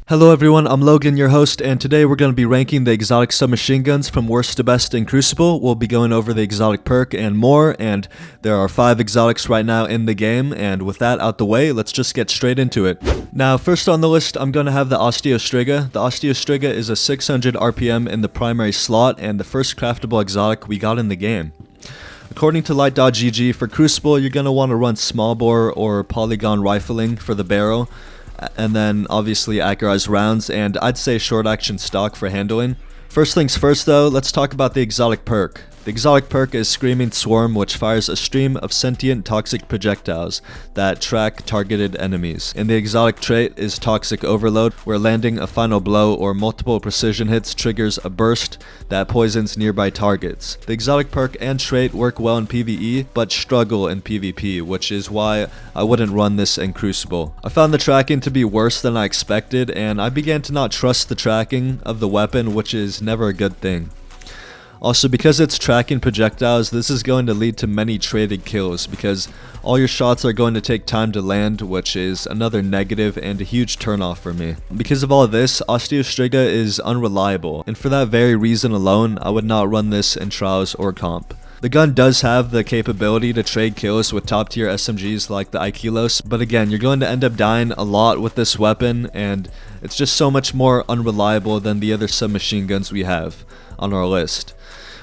Hello everyone, I'm Logan, your host, and today we're going to be ranking the exotic submachine guns from worst to best in Crucible. We'll be going over the exotic perk and more, and there are 5 exotics right now in the game, and with that out the way, let's just get straight into it. Now, first on the list, I'm going to have the Osteo Striga. The Osteo Striga is a 600 RPM in the primary slot, and the first craftable exotic we got in the game. According to Light.gg, for Crucible, you're going to want to run small bore or polygon rifling for the barrel, and then obviously accurized rounds, and I'd say short action stock for handling. First things first though, let's talk about the exotic perk. The exotic perk is Screaming Swarm, which fires a stream of sentient toxic projectiles that track targeted enemies. And the exotic trait is Toxic Overload, where landing a final blow or multiple precision hits triggers a burst that poisons nearby targets. The exotic perk and trait work well in PvE, but struggle in PvP, which is why I wouldn't run this in Crucible. I found the tracking to be worse than I expected, and I began to not trust the tracking of the weapon, which is never a good thing. Also, because it's tracking projectiles, this is going to lead to many traded kills because all your shots are going to take time to land, which is another negative and a huge turnoff for me. Because of all this, Osteo Striga is unreliable, and for that very reason alone, I would not run this in trials or comp. The gun does have the capability to trade kills with top tier SMGs like the Aikilos, but again, you're going to end up dying a lot with this weapon, and it's just so much more unreliable than the other submachine guns we have on our list.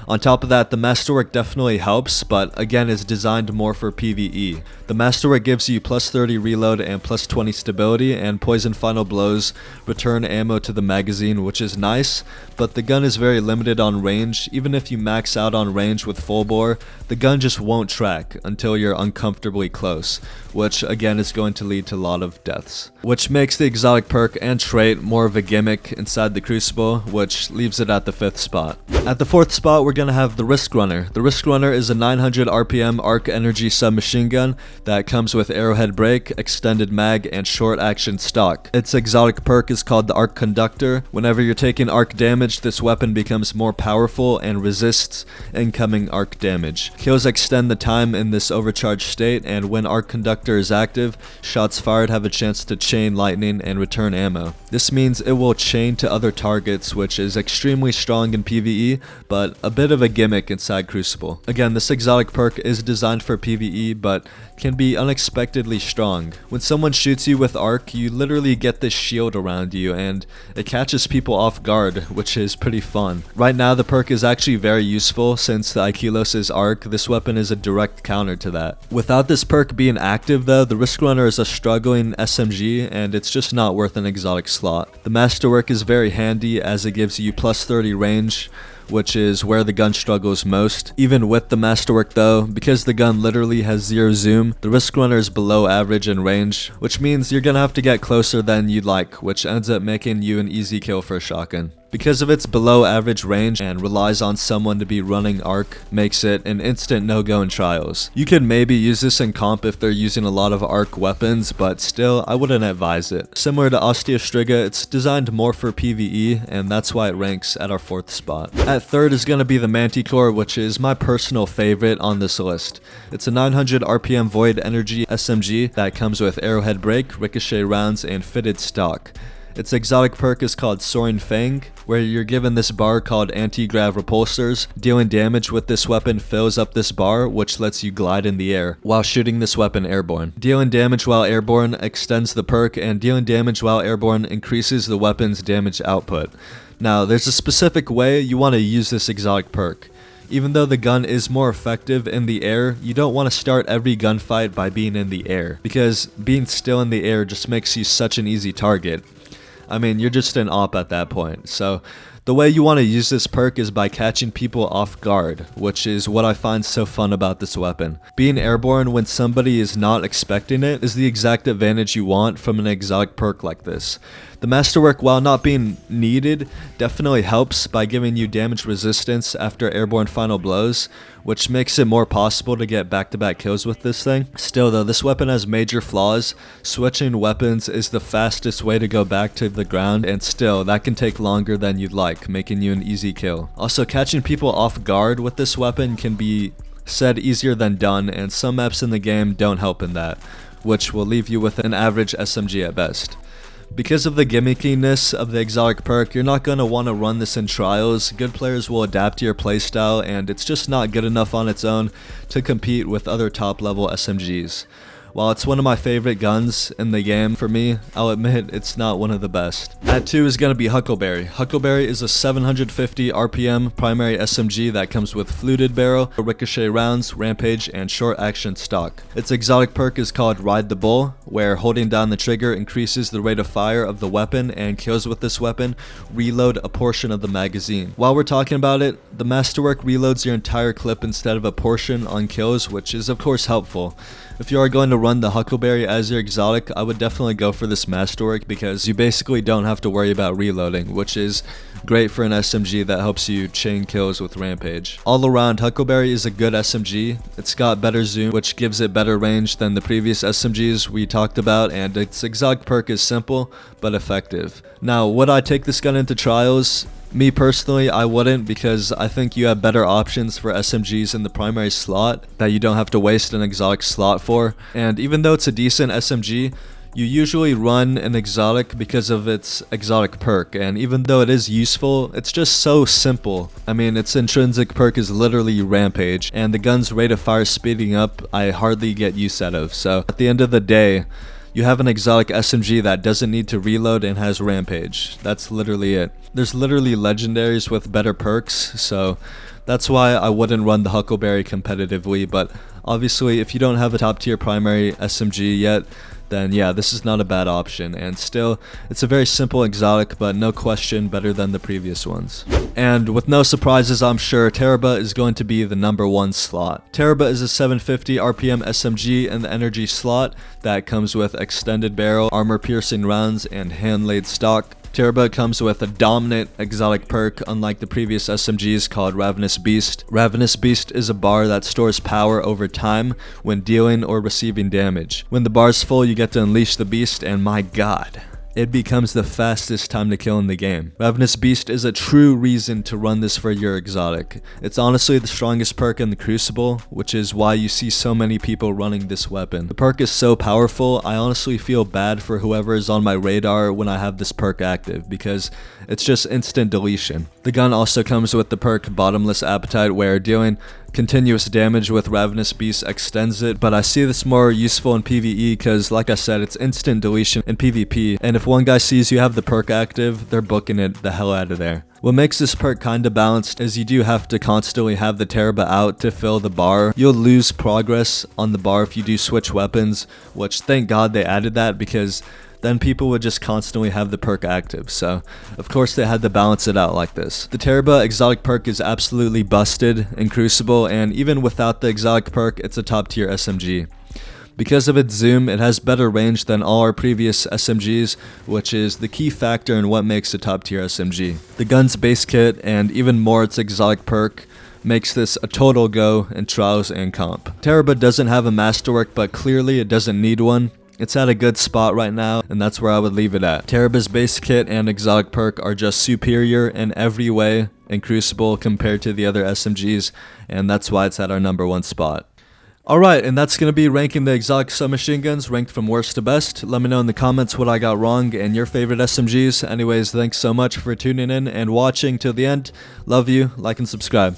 On top of that, the Masterwork definitely helps, but again is designed more for PvE. The Masterwork gives you plus 30 reload and plus 20 stability, and poison final blows return ammo to the magazine, which is nice, but the gun is very limited on range. Even if you max out on range with full bore, the gun just won't track until you're uncomfortably close, which again is going to lead to a lot of deaths. Which makes the exotic perk and trait more of a gimmick inside the Crucible, which leaves it at the 5th spot. At the 4th spot, we're going to have the Riskrunner. The Riskrunner is a 900 RPM arc energy submachine gun that comes with arrowhead break, extended mag, and short action stock. Its exotic perk is called the Arc Conductor. Whenever you're taking arc damage, this weapon becomes more powerful and resists incoming arc damage. Kills extend the time in this overcharged state, and when Arc Conductor is active, shots fired have a chance to chain lightning and return ammo. This means it will chain to other targets, which is extremely strong in PvE, but a bit of a gimmick inside Crucible. Again, this exotic perk is designed for PvE, but can be unexpectedly strong. When someone shoots you with arc, you literally get this shield around you, and it catches people off guard, which is pretty fun. Right now, the perk is actually very useful since the Aikilos is arc. This weapon is a direct counter to that. Without this perk being active though, the Riskrunner is a struggling SMG, and it's just not worth an exotic slot. The Masterwork is very handy as it gives you plus 30 range, which is where the gun struggles most. Even with the Masterwork though, because the gun literally has 0 zoom, the Riskrunner is below average in range, which means you're gonna have to get closer than you'd like, which ends up making you an easy kill for a shotgun. Because of its below average range and relies on someone to be running arc, makes it an instant no-go in trials. You could maybe use this in comp if they're using a lot of arc weapons, but still, I wouldn't advise it. Similar to Osteo Striga, it's designed more for PvE, and that's why it ranks at our 4th spot. At 3rd is going to be the Manticore, which is my personal favorite on this list. It's a 900 RPM Void Energy SMG that comes with arrowhead break, ricochet rounds, and fitted stock. Its exotic perk is called Soaring Fang, where you're given this bar called Anti-Grav Repulsors. Dealing damage with this weapon fills up this bar, which lets you glide in the air while shooting this weapon airborne. Dealing damage while airborne extends the perk, and dealing damage while airborne increases the weapon's damage output. Now, there's a specific way you want to use this exotic perk. Even though the gun is more effective in the air, you don't want to start every gunfight by being in the air, because being still in the air just makes you such an easy target. I mean, you're just an op at that point. So the way you want to use this perk is by catching people off guard, which is what I find so fun about this weapon. Being airborne when somebody is not expecting it is the exact advantage you want from an exotic perk like this. The Masterwork, while not being needed, definitely helps by giving you damage resistance after airborne final blows, which makes it more possible to get back-to-back kills with this thing. Still though, this weapon has major flaws. Switching weapons is the fastest way to go back to the ground, and still, that can take longer than you'd like, making you an easy kill. Also, catching people off guard with this weapon can be said easier than done, and some maps in the game don't help in that, which will leave you with an average SMG at best. Because of the gimmickiness of the exotic perk, you're not going to want to run this in trials. Good players will adapt to your playstyle, and it's just not good enough on its own to compete with other top level SMGs. While it's one of my favorite guns in the game, for me, I'll admit it's not one of the best. At 2 is going to be Huckleberry. Huckleberry is a 750 RPM primary SMG that comes with fluted barrel, ricochet rounds, rampage, and short action stock. Its exotic perk is called Ride the Bull, where holding down the trigger increases the rate of fire of the weapon, and kills with this weapon reload a portion of the magazine. While we're talking about it, the Masterwork reloads your entire clip instead of a portion on kills, which is of course helpful. If you are going to run the Huckleberry as your exotic, I would definitely go for this Masterwork because you basically don't have to worry about reloading, which is great for an SMG that helps you chain kills with Rampage. All around, Huckleberry is a good SMG. It's got better zoom, which gives it better range than the previous SMGs we talked about, and its exotic perk is simple but effective. Now, would I take this gun into trials? Me personally, I wouldn't, because I think you have better options for SMGs in the primary slot that you don't have to waste an exotic slot for. And even though it's a decent SMG, you usually run an exotic because of its exotic perk, and even though it is useful, it's just so simple. I mean, its intrinsic perk is literally Rampage, and the gun's rate of fire speeding up I hardly get use out of. So at the end of the day, you have an exotic SMG that doesn't need to reload and has Rampage. That's literally it. There's literally legendaries with better perks, so that's why I wouldn't run the Huckleberry competitively, but obviously if you don't have a top tier primary SMG yet, then yeah, this is not a bad option, and still, it's a very simple exotic, but no question better than the previous ones. And with no surprises, I'm sure, Tarrabah is going to be the #1 slot. Tarrabah is a 750 RPM SMG in the energy slot that comes with extended barrel, armor-piercing rounds, and hand-laid stock. Tarrabah comes with a dominant exotic perk unlike the previous SMGs called Ravenous Beast. Ravenous Beast is a bar that stores power over time when dealing or receiving damage. When the bar's full, you get to unleash the beast, and my god, it becomes the fastest time to kill in the game. Ravenous Beast is a true reason to run this for your exotic. It's honestly the strongest perk in the Crucible, which is why you see so many people running this weapon. The perk is so powerful, I honestly feel bad for whoever is on my radar when I have this perk active, because it's just instant deletion. The gun also comes with the perk Bottomless Appetite, where dealing continuous damage with Ravenous Beast extends it, but I see this more useful in PvE because, like I said, it's instant deletion in PvP, and if one guy sees you have the perk active, they're booking it the hell out of there. What makes this perk kinda balanced is you do have to constantly have the Tarrabah out to fill the bar. You'll lose progress on the bar if you do switch weapons, which thank god they added that, because then people would just constantly have the perk active, so of course they had to balance it out like this. The Tarrabah exotic perk is absolutely busted in Crucible, and even without the exotic perk, it's a top tier SMG. Because of its zoom, it has better range than all our previous SMGs, which is the key factor in what makes a top tier SMG. The gun's base kit, and even more its exotic perk, makes this a total go in trials and comp. Tarrabah doesn't have a masterwork, but clearly it doesn't need one. It's at a good spot right now, and that's where I would leave it at. Tarrabah's base kit and exotic perk are just superior in every way in Crucible compared to the other SMGs, and that's why it's at our #1 spot. Alright, and that's going to be ranking the exotic submachine guns ranked from worst to best. Let me know in the comments what I got wrong and your favorite SMGs. Anyways, thanks so much for tuning in and watching till the end. Love you, like and subscribe.